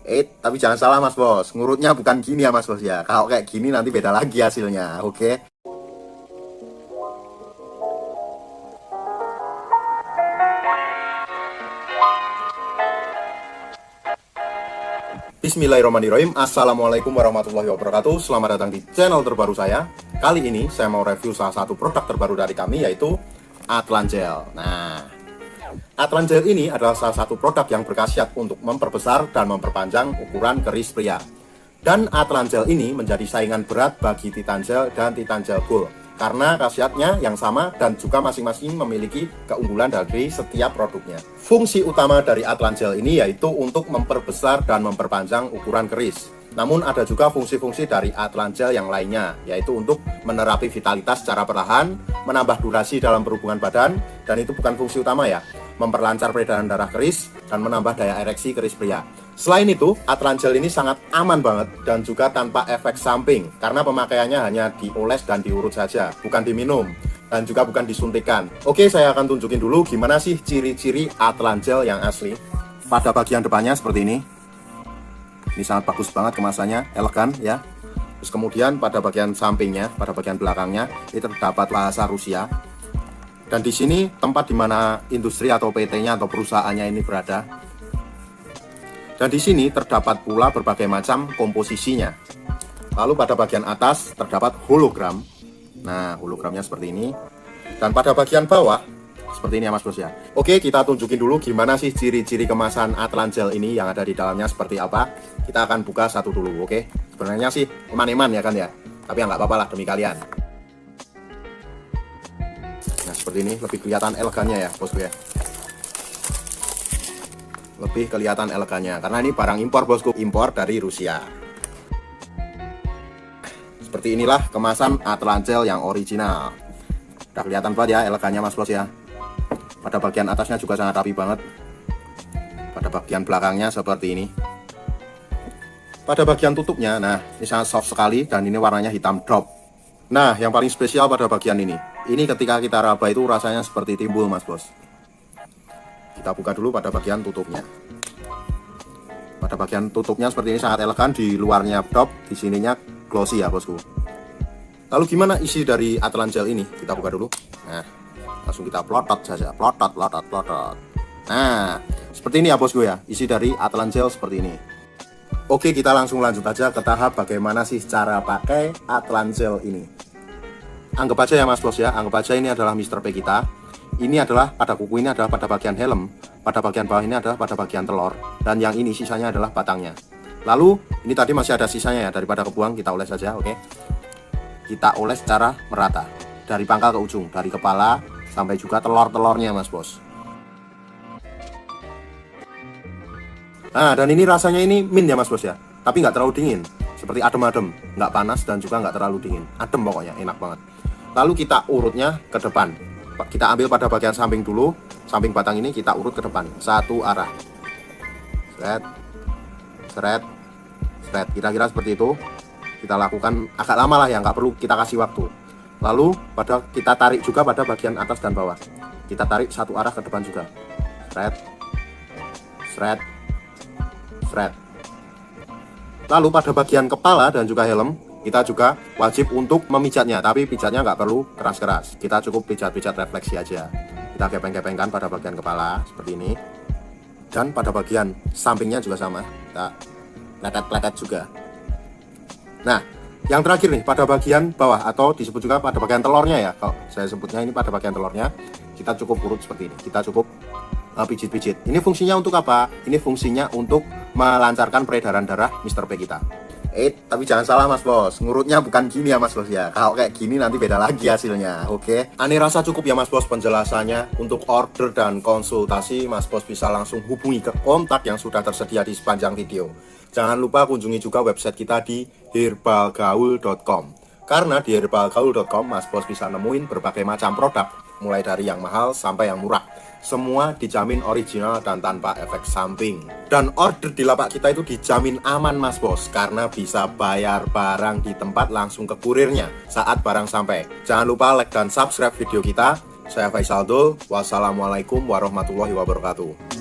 Tapi jangan salah Mas Bos, ngurutnya bukan gini ya Mas Bos ya. Kalau kayak gini nanti beda lagi hasilnya, oke? Bismillahirrahmanirrahim. Assalamualaikum warahmatullahi wabarakatuh. Selamat datang di channel terbaru saya. Kali ini saya mau review salah satu produk terbaru dari kami, yaitu Atlan-Gel. Nah, Atlan-Gel ini adalah salah satu produk yang berkhasiat untuk memperbesar dan memperpanjang ukuran keris pria. Dan Atlan-Gel ini menjadi saingan berat bagi Titan Gel dan Titan Gel Gold, karena khasiatnya yang sama dan juga masing-masing memiliki keunggulan dari setiap produknya. Fungsi utama dari Atlan-Gel ini yaitu untuk memperbesar dan memperpanjang ukuran keris. Namun ada juga fungsi-fungsi dari Atlan-Gel yang lainnya, yaitu untuk menerapi vitalitas secara perlahan, menambah durasi dalam perhubungan badan, dan itu bukan fungsi utama ya, memperlancar peredaran darah keris, dan menambah daya ereksi keris pria. Selain itu, Atlan-Gel ini sangat aman banget dan juga tanpa efek samping, karena pemakaiannya hanya dioles dan diurut saja, bukan diminum, dan juga bukan disuntikan. Oke, saya akan tunjukin dulu gimana sih ciri-ciri Atlan-Gel yang asli. Pada bagian depannya seperti ini. Ini sangat bagus banget kemasannya, elegan ya. Terus kemudian pada bagian sampingnya, pada bagian belakangnya, itu terdapat bahasa Rusia. Dan di sini tempat di mana industri atau PT-nya atau perusahaannya ini berada. Dan di sini terdapat pula berbagai macam komposisinya. Lalu pada bagian atas terdapat hologram. Nah, hologramnya seperti ini. Dan pada bagian bawah seperti ini ya Mas Bos ya. Oke, kita tunjukin dulu gimana sih ciri-ciri kemasan Atlan-Gel ini yang ada di dalamnya seperti apa. Kita akan buka satu dulu, oke. Sebenarnya sih eman-eman ya kan ya. Tapi ya nggak apa-apa lah demi kalian. Nah, seperti ini lebih kelihatan elegannya ya bosku ya. Lebih kelihatan elegannya karena ini barang impor bosku, impor dari Rusia. Seperti inilah kemasan Atlan-Gel yang original. Udah kelihatan banget ya elegannya Mas Bos ya. Pada bagian atasnya juga sangat rapi banget. Pada bagian belakangnya seperti ini. Pada bagian tutupnya, nah ini sangat soft sekali dan ini warnanya hitam drop. Nah, yang paling spesial pada bagian ini. Ini ketika kita raba itu rasanya seperti timbul Mas Bos. Kita buka dulu pada bagian tutupnya. Pada bagian tutupnya seperti ini sangat elegan, di luarnya drop, di sininya glossy ya bosku. Lalu gimana isi dari Atlan-Gel ini? Kita buka dulu. Nah, langsung kita plotot saja, plotot. Nah, seperti ini ya bosku ya, isi dari Atlan-Gel seperti ini. Oke, kita langsung lanjut aja ke tahap bagaimana sih cara pakai Atlan-Gel ini. Anggap aja ya Mas Bos ya, anggap aja ini adalah Mr. P kita. Ini adalah pada kuku ini adalah pada bagian helm, pada bagian bawah ini adalah pada bagian telur, dan yang ini sisanya adalah batangnya. Lalu ini tadi masih ada sisanya ya, daripada kebuang kita oles saja, oke. Kita oles secara merata dari pangkal ke ujung, dari kepala sampai juga telur-telurnya Mas Bos. Nah, dan ini rasanya ini mint ya Mas Bos ya, tapi nggak terlalu dingin, seperti adem-adem, nggak panas dan juga nggak terlalu dingin, adem pokoknya, enak banget. Lalu kita urutnya ke depan. Kita ambil pada bagian samping dulu, samping batang ini kita urut ke depan, satu arah. Seret, kira-kira seperti itu. Kita lakukan agak lama lah ya, nggak perlu kita kasih waktu. Lalu kita tarik juga pada bagian atas dan bawah. Kita tarik satu arah ke depan juga. Seret. Lalu pada bagian kepala dan juga helm, kita juga wajib untuk memijatnya, tapi pijatnya nggak perlu keras-keras. Kita cukup pijat-pijat refleksi aja. Kita gepeng-gepengkan pada bagian kepala seperti ini, dan pada bagian sampingnya juga sama. Kita pletet-pletet juga. Nah, yang terakhir nih pada bagian bawah atau disebut juga pada bagian telurnya ya. Kalau saya sebutnya ini pada bagian telurnya, kita cukup urut seperti ini. Kita cukup pijit-pijit. Ini fungsinya untuk apa? Ini fungsinya untuk melancarkan peredaran darah Mr. P kita. Tapi jangan salah Mas Bos, ngurutnya bukan gini ya Mas Bos ya. Kalau kayak gini nanti beda lagi hasilnya, oke. Ani rasa cukup ya Mas Bos penjelasannya. Untuk order dan konsultasi Mas Bos bisa langsung hubungi ke kontak yang sudah tersedia di sepanjang video. Jangan lupa kunjungi juga website kita di herbalgaul.com. Karena di herbalgaul.com Mas Bos bisa nemuin berbagai macam produk, mulai dari yang mahal sampai yang murah. Semua dijamin original dan tanpa efek samping. Dan order di lapak kita itu dijamin aman Mas Bos, karena bisa bayar barang di tempat langsung ke kurirnya saat barang sampai. Jangan lupa like dan subscribe video kita. Saya Faisal Dul. Wassalamualaikum warahmatullahi wabarakatuh.